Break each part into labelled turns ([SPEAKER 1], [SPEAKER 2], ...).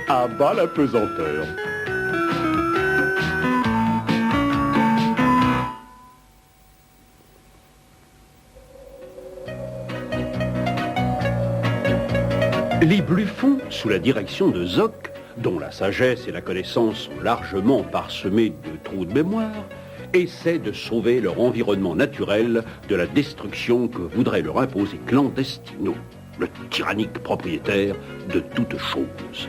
[SPEAKER 1] À bas la pesanteur. Les Bluffons, sous la direction de Zoc, dont la sagesse et la connaissance sont largement parsemées de trous de mémoire, essaient de sauver leur environnement naturel de la destruction que voudrait leur imposer Clandestino, le tyrannique propriétaire de toutes choses.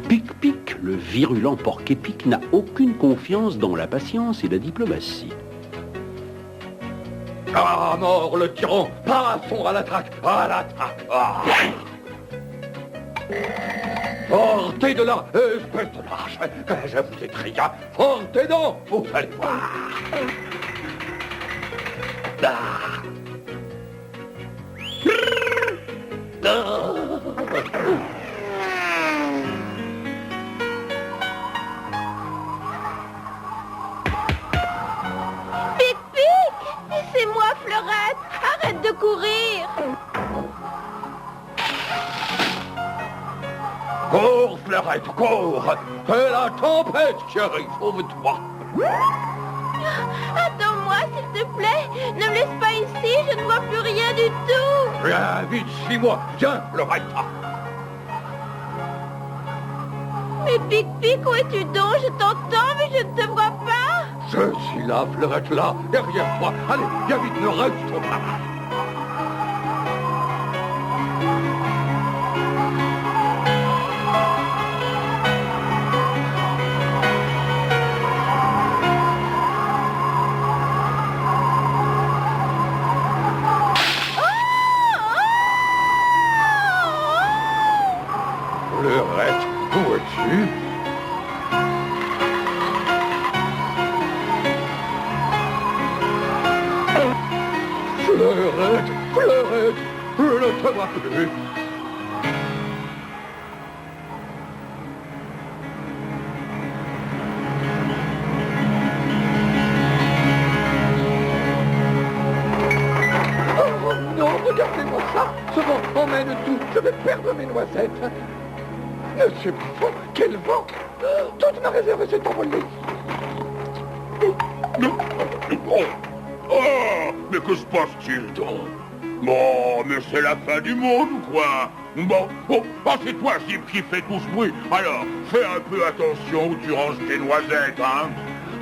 [SPEAKER 1] Pic-Pic, le virulent porc-épic, n'a aucune confiance dans la patience et la diplomatie.
[SPEAKER 2] Ah, mort le tyran! Passons à la traque! À la traque! Ah. Sortez de là, espèce de lâche! Je vous écris, sortez donc! Vous allez voir! Ah.
[SPEAKER 3] C'est moi, Fleurette! Arrête de courir!
[SPEAKER 2] Cours, Fleurette, cours! C'est la tempête qui arrive, sauve-toi!
[SPEAKER 3] Attends-moi, s'il te plaît! Ne me laisse pas ici, je ne vois plus rien du tout!
[SPEAKER 2] Viens vite, suis-moi! Viens, Fleurette!
[SPEAKER 3] Mais Pic-Pic, où es-tu donc? Je t'entends, mais je ne te vois pas!
[SPEAKER 2] Je suis là, Fleurette, là, derrière toi. Allez, viens vite, ne reste pas. Fleurette, où es-tu? Fleurette, Fleurette, je ne te vois plus. Oh non, regardez-moi ça. Ce vent emmène tout. Je vais perdre mes noisettes. Monsieur Buffon, quel vent. Toute ma réserve s'est envolée.
[SPEAKER 4] Oh, mais que se passe-t-il donc? Bon, mais c'est la fin du monde ou quoi? Bon, c'est toi, Zip, qui fait tout ce bruit. Alors, fais un peu attention où tu ranges tes noisettes, hein?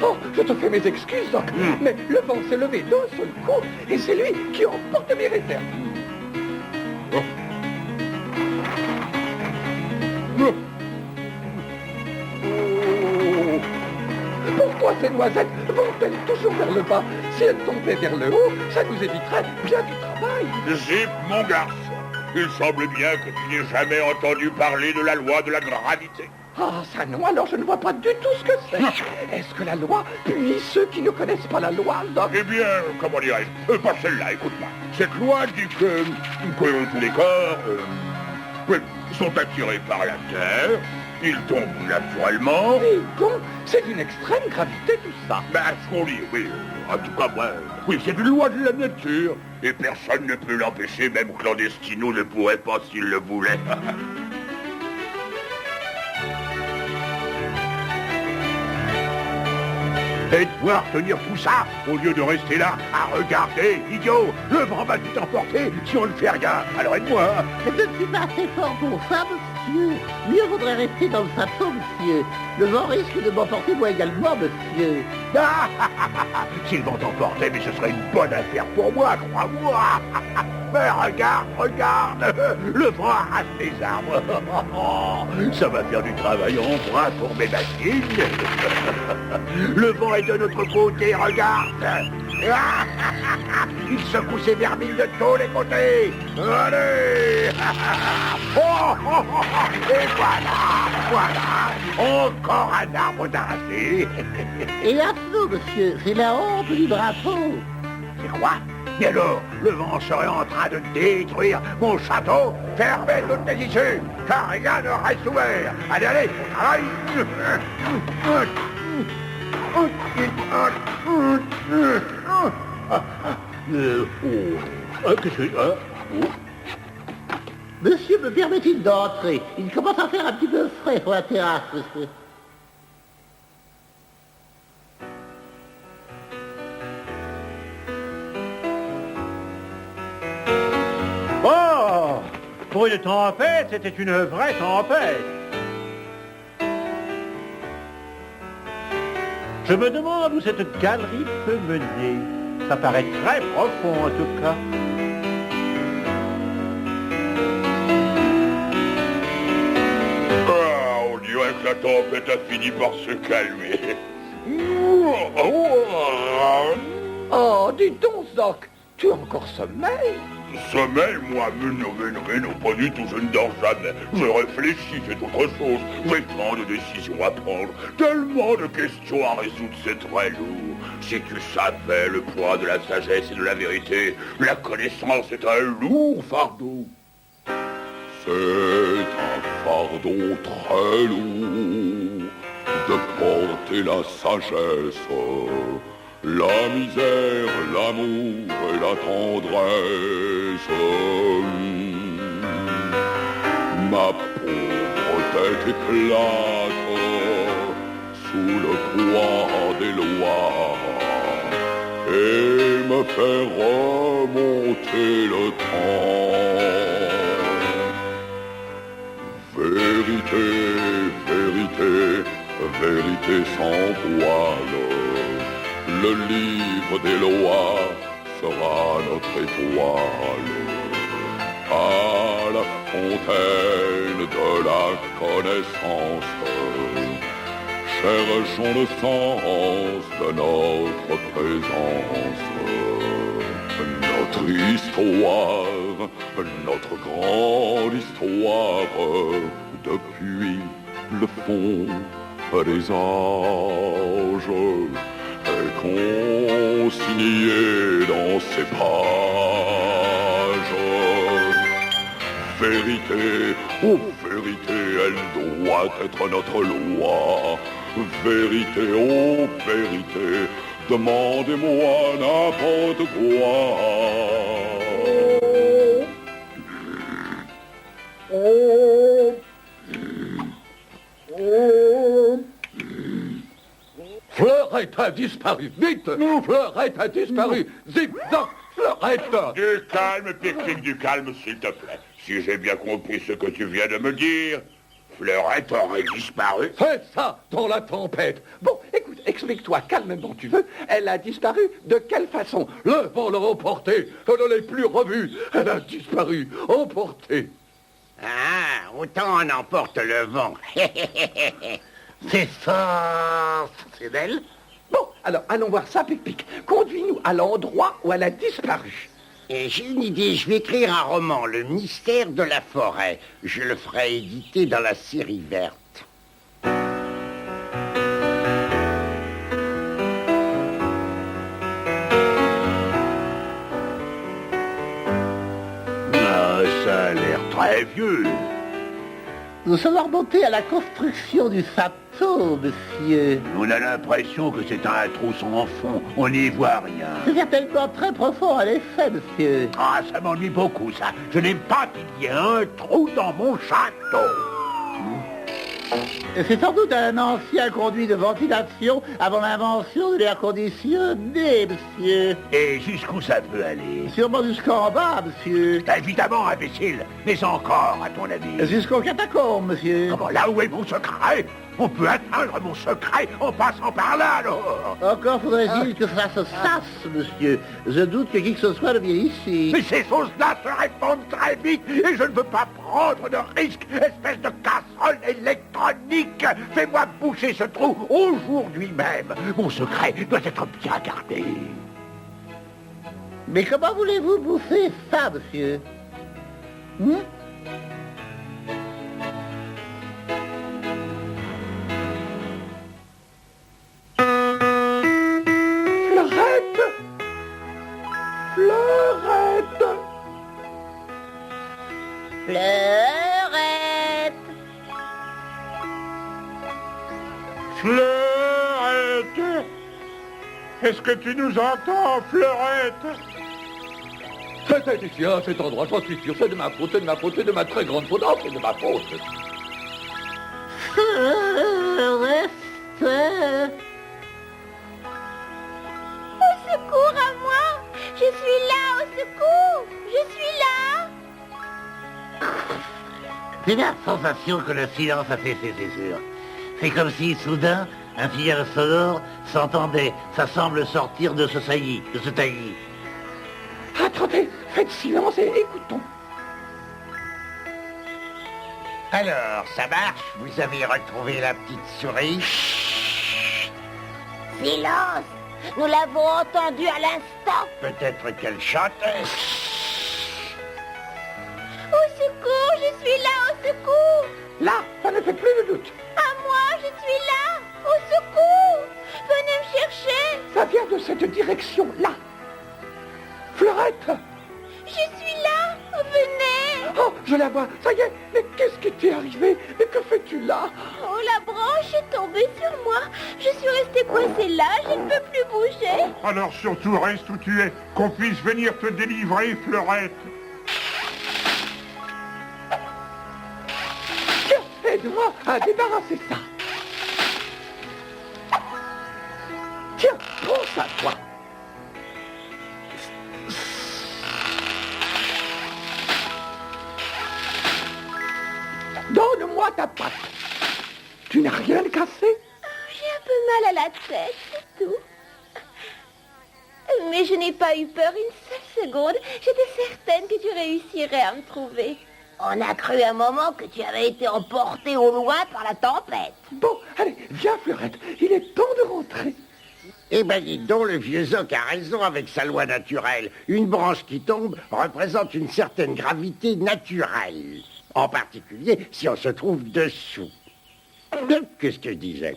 [SPEAKER 2] Oh, je te fais mes excuses, Doc, mais le vent s'est levé d'un seul coup, et c'est lui qui emporte mes réserves.
[SPEAKER 4] Oh.
[SPEAKER 2] Pourquoi ces noisettes vont-elles toujours vers le bas? Si elles tombaient vers le haut, ça nous éviterait bien du travail.
[SPEAKER 4] Zip, mon garçon, il semble bien que tu n'aies jamais entendu parler de la loi de la gravité.
[SPEAKER 2] Ah, ça non, alors je ne vois pas du tout ce que c'est. Est-ce que la loi punit ceux qui ne connaissent pas la loi, Doc?
[SPEAKER 4] Eh bien, comment dirais-je? Pas celle-là, écoute-moi. Cette loi dit que tous les corps sont attirés par la Terre, ils tombent naturellement.
[SPEAKER 2] Et donc, c'est d'une extrême gravité tout ça.
[SPEAKER 4] Ben, ce qu'on dit, oui. En tout cas, oui, c'est une loi de la nature. Et personne ne peut l'empêcher, même Clandestino ne pourrait pas s'il le voulait. Et de pouvoir tenir tout ça, au lieu de rester là à regarder, idiot. Le vent va tout emporter si on ne fait rien. Alors aide-moi.
[SPEAKER 5] Je ne suis pas assez fort pour ça, monsieur. Mieux vaudrait rester dans le sapin, monsieur. Le vent risque de m'emporter moi également, monsieur.
[SPEAKER 4] Ah, si le vent t'emportait, mais ce serait une bonne affaire pour moi, crois-moi. Mais regarde, le vent arrache les arbres. Ça va faire du travail en bras pour mes machines. Le vent est de notre côté, regarde. Il secoue ses vermilles de tous les côtés. Allez. Et voilà, encore un arbre d'arraché.
[SPEAKER 5] Et là, monsieur, c'est la honte du drapeau.
[SPEAKER 4] C'est quoi? Et alors, le vent serait en train de détruire mon château? Fermez toutes les issues, car rien ne reste ouvert. Allez, travaille.
[SPEAKER 5] Monsieur, me permet-il d'entrer? Il commence à faire un petit peu frais sur la terrasse, monsieur.
[SPEAKER 4] Oh! Pour une tempête, c'était une vraie tempête. Je me demande où cette galerie peut mener. Ça paraît très profond, en tout cas.
[SPEAKER 6] Ah, on dirait que la tempête a fini par se calmer.
[SPEAKER 2] Oh, dis donc, Zoc, tu as encore sommeil?
[SPEAKER 6] Sommeil, moi, mais non, pas du tout, je ne dors jamais. Je réfléchis, c'est autre chose. J'ai tant de décisions à prendre, tellement de questions à résoudre, c'est très lourd. Si tu savais le poids de la sagesse et de la vérité, la connaissance est un lourd fardeau. C'est un fardeau très lourd de porter la sagesse, la misère, l'amour et la tendresse. Ma pauvre tête éclate sous le poids des lois et me fait remonter le temps. Vérité, vérité, vérité sans voile, le livre des lois sera notre étoile. À la fontaine de la connaissance, cherchons le sens de notre présence. Notre histoire, notre grande histoire, depuis le fond des âges, est consignée dans ces pages. Vérité, oh vérité, elle doit être notre loi. Vérité, oh vérité, demandez-moi n'importe quoi.
[SPEAKER 2] Fleurette a disparu, vite! Fleurette a disparu! Zip, zap, Fleurette!
[SPEAKER 6] Du calme, Pique-Nique, du calme, s'il te plaît. Si j'ai bien compris ce que tu viens de me dire, Fleurette aurait disparu.
[SPEAKER 2] C'est ça, dans la tempête. Bon, écoute, explique-toi calmement, tu veux. Elle a disparu de quelle façon? Le vent l'a emportée. Je ne l'ai plus revue. Elle a disparu, emportée.
[SPEAKER 7] Ah, autant on emporte le vent. C'est sensationnel.
[SPEAKER 2] Bon, alors, allons voir ça, Pic-Pic. Conduis-nous à l'endroit où elle a disparu.
[SPEAKER 7] Et j'ai une idée, je vais écrire un roman, Le mystère de la forêt. Je le ferai éditer dans la série verte.
[SPEAKER 4] Ah, ça a l'air très vieux.
[SPEAKER 5] Nous sommes remontés à la construction du château, monsieur.
[SPEAKER 4] On a l'impression que c'est un trou sans fond. On n'y voit rien.
[SPEAKER 5] C'est certainement très profond à l'effet, monsieur.
[SPEAKER 4] Ah, ça m'ennuie beaucoup, ça. Je n'aime pas qu'il y ait un trou dans mon château.
[SPEAKER 5] C'est sans doute un ancien conduit de ventilation avant l'invention de l'air conditionné, monsieur.
[SPEAKER 4] Et jusqu'où ça peut aller?
[SPEAKER 5] Sûrement jusqu'en bas, monsieur.
[SPEAKER 4] Évidemment, imbécile. Mais encore, à ton avis.
[SPEAKER 5] Jusqu'au catacombe, monsieur.
[SPEAKER 4] Comment, là où est mon secret? On peut atteindre mon secret en passant par là, alors.
[SPEAKER 5] Encore faudrait-il que ça se sache, monsieur. Je doute que qui que ce soit ne vienne ici.
[SPEAKER 4] Mais ces choses-là se répandent très vite et je ne veux pas prendre de risques, espèce de casserole électronique. Fais-moi boucher ce trou aujourd'hui même. Mon secret doit être bien gardé.
[SPEAKER 5] Mais comment voulez-vous bouffer ça, monsieur?
[SPEAKER 2] Fleurette!
[SPEAKER 3] Fleurette!
[SPEAKER 6] Fleurette! Est-ce que tu nous entends, Fleurette?
[SPEAKER 2] C'est ici, à cet endroit, j'en suis sûr, c'est de ma faute, c'est de ma faute, c'est de ma très grande faute, oh, c'est de ma faute.
[SPEAKER 3] Au secours à moi! Je suis là, au secours! Je suis là!
[SPEAKER 5] C'est la sensation que le silence a fait, c'est sûr. C'est comme si, soudain, un signal sonore s'entendait. Ça semble sortir de ce taillis.
[SPEAKER 2] Attendez, faites silence et écoutons.
[SPEAKER 7] Alors, ça marche? Vous avez retrouvé la petite souris?
[SPEAKER 3] Silence! Nous l'avons entendu à l'instant!
[SPEAKER 7] Peut-être qu'elle chantait?
[SPEAKER 3] Au secours, je suis là, au secours!
[SPEAKER 2] Là, ça ne fait plus de doute.
[SPEAKER 3] À moi, je suis là! Au secours! Venez me chercher!
[SPEAKER 2] Ça vient de cette direction-là. Fleurette!
[SPEAKER 3] Je suis là! Venez!
[SPEAKER 2] Oh, je la vois, ça y est. Mais qu'est-ce qui t'est arrivé? Et que fais-tu là?
[SPEAKER 3] Oh, la branche est tombée sur moi. Je suis restée coincée là, je ne peux plus bouger.
[SPEAKER 6] Alors surtout reste où tu es, qu'on puisse venir te délivrer, Fleurette.
[SPEAKER 2] Tiens, aide-moi à débarrasser ça. Tiens, prends ça, toi. Donne-moi ta patte. Tu n'as rien cassé?
[SPEAKER 3] J'ai un peu mal à la tête, c'est tout. Mais je n'ai pas eu peur une seule seconde. J'étais certaine que tu réussirais à me trouver. On a cru un moment que tu avais été emporté au loin par la tempête.
[SPEAKER 2] Bon, allez, viens, Fleurette. Il est temps de rentrer.
[SPEAKER 7] Eh ben, dis donc, le vieux Zoc a raison avec sa loi naturelle. Une branche qui tombe représente une certaine gravité naturelle. En particulier, si on se trouve dessous. Qu'est-ce que je disais?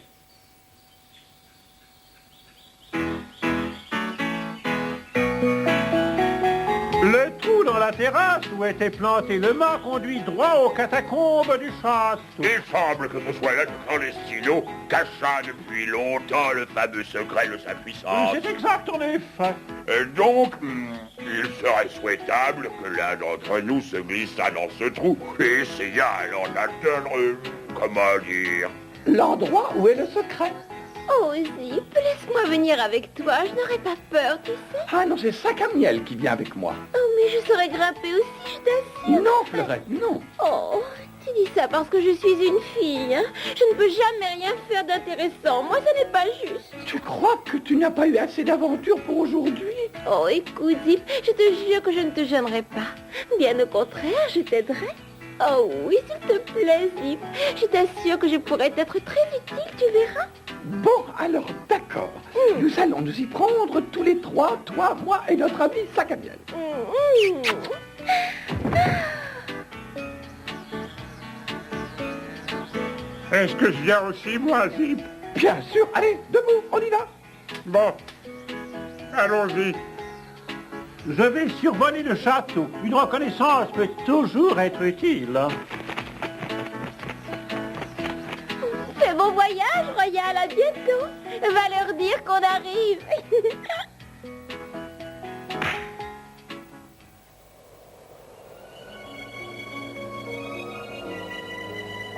[SPEAKER 8] Le trou dans la terrasse où était planté le mât conduit droit aux catacombes du château.
[SPEAKER 6] Il semble que ce soit là que Clandestino cacha depuis longtemps le fameux secret de sa puissance.
[SPEAKER 8] C'est exact en effet.
[SPEAKER 6] Et donc, il serait souhaitable que l'un d'entre nous se glissât dans ce trou et essayât alors d'atteindre, comment dire...
[SPEAKER 2] L'endroit où est le secret.
[SPEAKER 3] Oh, Zip, laisse-moi venir avec toi. Je n'aurai pas peur, tu sais.
[SPEAKER 2] Ah non, c'est Sac à miel qui vient avec moi.
[SPEAKER 3] Oh, mais je saurais grimper aussi, je t'assure.
[SPEAKER 2] Non, Fleurette, non.
[SPEAKER 3] Oh, tu dis ça parce que je suis une fille, hein. Je ne peux jamais rien faire d'intéressant. Moi, ce n'est pas juste.
[SPEAKER 2] Tu crois que tu n'as pas eu assez d'aventures pour aujourd'hui?
[SPEAKER 3] Oh, écoute, Zip, je te jure que je ne te gênerai pas. Bien au contraire, je t'aiderai. Oh oui, s'il te plaît, Zip. Je t'assure que je pourrais être très utile, tu verras.
[SPEAKER 2] Bon, alors, d'accord. Nous allons nous y prendre tous les trois, toi, moi et notre ami Sac à miel.
[SPEAKER 6] Est-ce que je viens aussi, moi, Zip?
[SPEAKER 2] Bien sûr, allez, debout, on y va.
[SPEAKER 6] Bon, allons-y.
[SPEAKER 8] Je vais survoler le château. Une reconnaissance peut toujours être utile.
[SPEAKER 3] Fais bon voyage, Royal, à bientôt. Va leur dire qu'on arrive.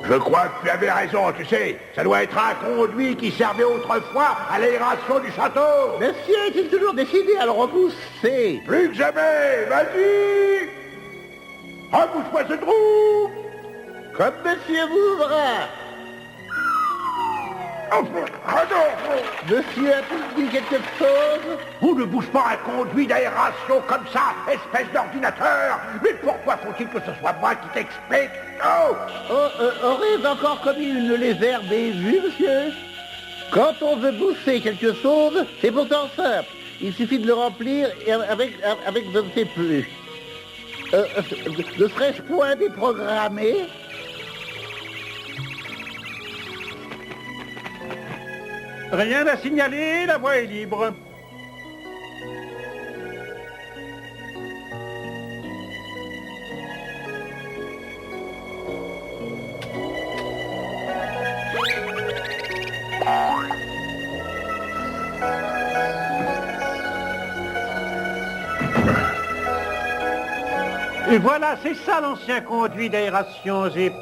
[SPEAKER 4] Je crois que tu avais raison, tu sais. Ça doit être un conduit qui servait autrefois à l'aération du château.
[SPEAKER 5] Monsieur est-il toujours décidé à le repousser?
[SPEAKER 4] Plus que jamais, vas-y. Repousse-moi ce trou.
[SPEAKER 5] Comme monsieur voudra. Monsieur a-t-il dit quelque chose?
[SPEAKER 4] On ne bouge pas un conduit d'aération comme ça, espèce d'ordinateur. Mais pourquoi faut-il que ce soit moi qui t'explique? Oh,
[SPEAKER 5] Aurais-je encore commis une légère bévue, monsieur? Quand on veut bouffer quelque chose, c'est pourtant simple. Il suffit de le remplir et avec je ne sais plus. Ne serais-je point déprogrammé?
[SPEAKER 8] Rien à signaler, la voie est libre. Et voilà, c'est ça l'ancien conduit d'aération, Zip.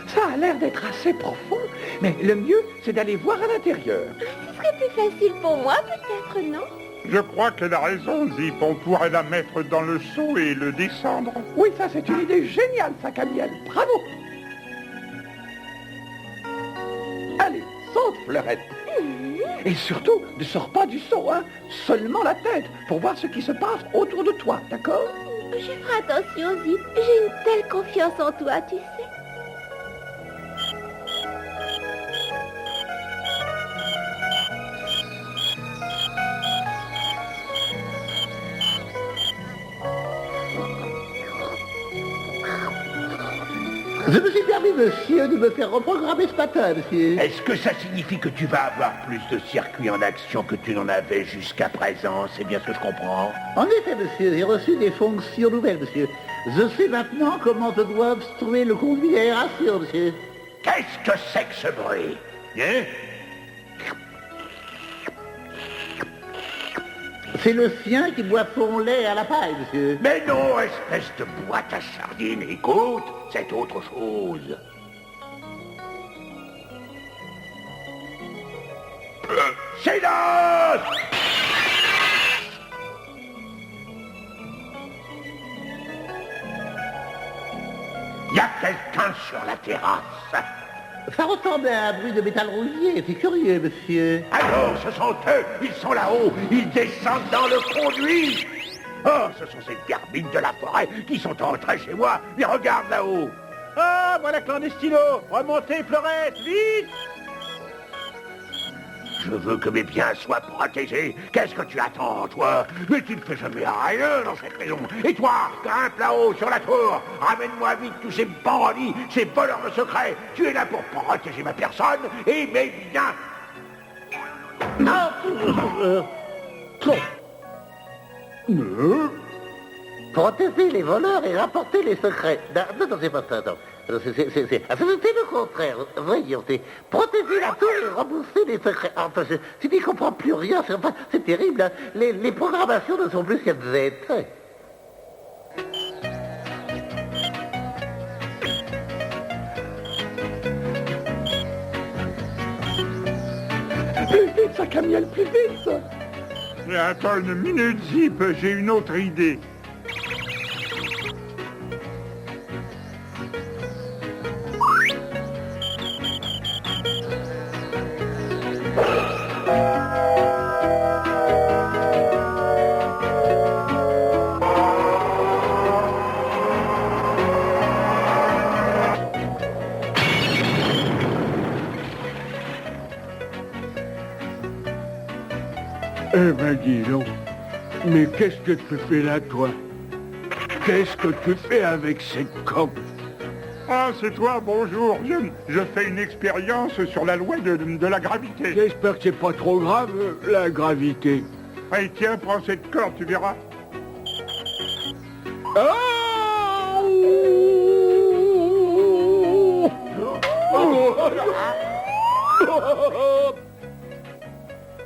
[SPEAKER 2] Ça a l'air d'être assez profond, mais le mieux, c'est d'aller voir à l'intérieur.
[SPEAKER 3] Ce serait plus facile pour moi, peut-être, non?
[SPEAKER 6] Je crois qu'elle a raison, Zip. On pourrait la mettre dans le seau et le descendre.
[SPEAKER 2] Oui, ça, c'est une idée géniale, ça, Camiel. Bravo. Allez, saute, Fleurette. Et surtout, ne sors pas du seau, hein. Seulement la tête, pour voir ce qui se passe autour de toi, d'accord?
[SPEAKER 3] Je ferai attention, Zip. J'ai une telle confiance en toi, tu sais.
[SPEAKER 5] Je me suis permis, monsieur, de me faire reprogrammer ce matin, monsieur.
[SPEAKER 4] Est-ce que ça signifie que tu vas avoir plus de circuits en action que tu n'en avais jusqu'à présent? C'est bien ce que je comprends.
[SPEAKER 5] En effet, monsieur, j'ai reçu des fonctions nouvelles, monsieur. Je sais maintenant comment je dois obstruer le conduit d'aération, monsieur.
[SPEAKER 4] Qu'est-ce que c'est que ce bruit? Hein?
[SPEAKER 5] C'est le sien qui boit son lait à la paille, monsieur.
[SPEAKER 4] Mais non, espèce de boîte à sardines. Écoute, c'est autre chose. Silence! Y a quelqu'un sur la terrasse?
[SPEAKER 5] Ça ressemble à un bruit de métal rouillé, c'est curieux, monsieur.
[SPEAKER 4] Alors, ce sont eux, ils sont là-haut, ils descendent dans le conduit. Oh, ce sont ces garmines de la forêt qui sont entrés chez moi. Mais regarde là-haut.
[SPEAKER 8] Ah, voilà Clandestino. Remontez, Fleurette, vite.
[SPEAKER 4] Je veux que mes biens soient protégés. Qu'est-ce que tu attends, toi? Mais tu ne fais jamais rien dans cette maison. Et toi, grimpe là-haut sur la tour. Ramène-moi vite tous ces bandits, ces voleurs de secrets. Tu es là pour protéger ma personne et mes biens.
[SPEAKER 5] Protéger les voleurs et rapporter les secrets. Non, c'est pas ça, non. C'est le contraire. Voyons, c'est protéger la tour et rembourser les secrets. Enfin, tu n'y comprends plus rien, c'est terrible. Hein. Les programmations ne sont plus ce qu'elles étaient.
[SPEAKER 2] Plus vite, ça, Camiel, plus vite.
[SPEAKER 6] Mais attends une minute, Zip, j'ai une autre idée.
[SPEAKER 1] Eh ben dis donc, mais qu'est-ce que tu fais là, toi? Qu'est-ce que tu fais avec cette coque?
[SPEAKER 6] Ah, c'est toi, bonjour. Je fais une expérience sur la loi de la gravité.
[SPEAKER 1] J'espère que c'est pas trop grave, la gravité.
[SPEAKER 6] Allez, tiens, prends cette corde, tu verras.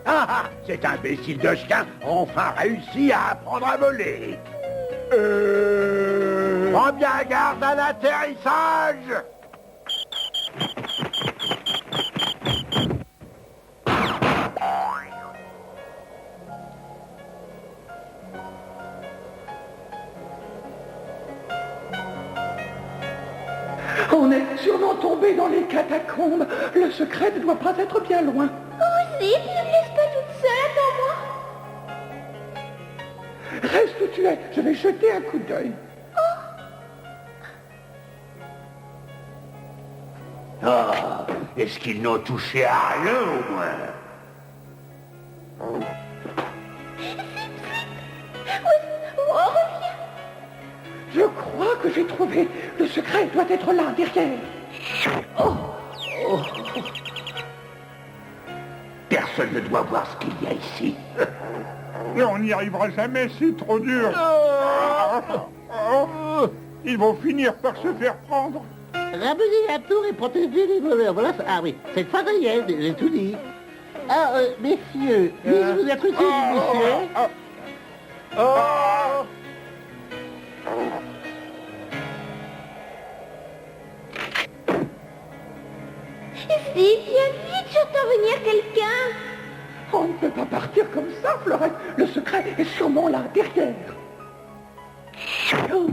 [SPEAKER 4] Ah, cet imbécile de chien a enfin réussi à apprendre à voler. Prends bien garde à l'atterrissage.
[SPEAKER 2] On est sûrement tombé dans les catacombes. Le secret ne doit pas être bien loin.
[SPEAKER 3] Oh, Zip, ne me laisse pas toute seule, attends-moi.
[SPEAKER 2] Reste où tu es, je vais jeter un coup d'œil.
[SPEAKER 4] Ah, est-ce qu'ils n'ont touché à rien au moins?
[SPEAKER 3] Oh, reviens.
[SPEAKER 2] Je crois que j'ai trouvé. Le secret doit être là, derrière.
[SPEAKER 4] Personne ne doit voir ce qu'il y a ici.
[SPEAKER 6] Mais on n'y arrivera jamais, c'est trop dur. Ils vont finir par se faire prendre.
[SPEAKER 5] Ramener la tour et protéger les voleurs. Voilà ça. Ah oui, cette fois, ça y est, j'ai tout dit. Ah, messieurs, puis-je vous être utile, monsieur?
[SPEAKER 3] Zip, viens vite, j'entends venir quelqu'un.
[SPEAKER 2] On ne peut pas partir comme ça, Fleurette. Le secret est sûrement là, derrière. Oh.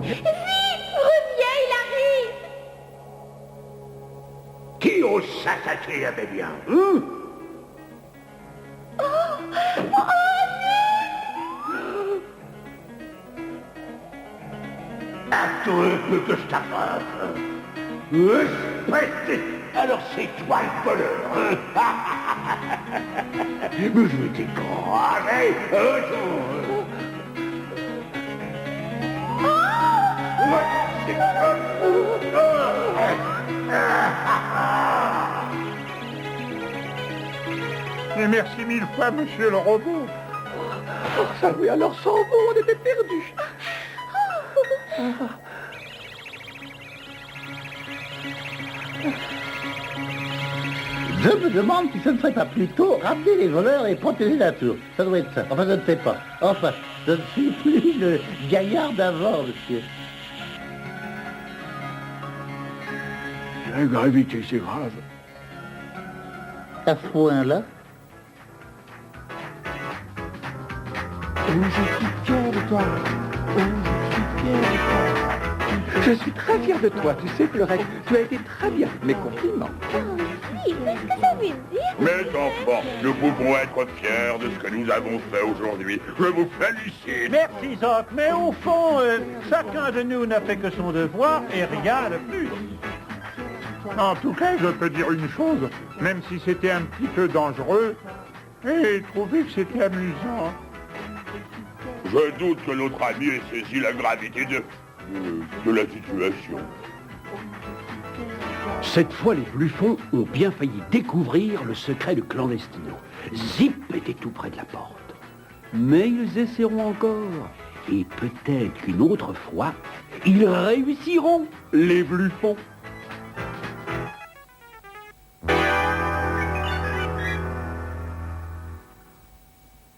[SPEAKER 3] Zip, reviens, il arrive.
[SPEAKER 4] Qui ose s'attaquer à Bélia À toi que je t'attrape. Espèce. Alors c'est toi le voleur, hein? Mais je vais t'écraser.
[SPEAKER 8] Et merci mille fois, monsieur le robot.
[SPEAKER 2] Oh, ça oui, alors sans vous, on était perdus.
[SPEAKER 5] Je me demande si ce ne serait pas plutôt ramener les voleurs et protéger la tour. Ça doit être ça. Enfin, je ne sais pas. Enfin, je ne suis plus le gaillard d'avant, monsieur.
[SPEAKER 4] La gravité, c'est grave.
[SPEAKER 5] À ce point-là.
[SPEAKER 2] Je suis fier de toi. Je suis très fier de toi, tu sais, Fleurette. Tu as été très bien. Mes compliments.
[SPEAKER 3] Oh, Zip, qu'est-ce que ça veut dire?
[SPEAKER 6] Mes enfants, nous pouvons être fiers de ce que nous avons fait aujourd'hui. Je vous félicite.
[SPEAKER 8] Merci, Zoc, mais au fond, chacun de nous n'a fait que son devoir et rien de plus. En tout cas, je peux dire une chose, même si c'était un petit peu dangereux, et trouvé que c'était amusant.
[SPEAKER 6] Je doute que notre ami ait saisi la gravité de la situation.
[SPEAKER 1] Cette fois, les Bluffons ont bien failli découvrir le secret de Clandestino. Zip était tout près de la porte. Mais ils essaieront encore. Et peut-être qu'une autre fois, ils réussiront, les Bluffons.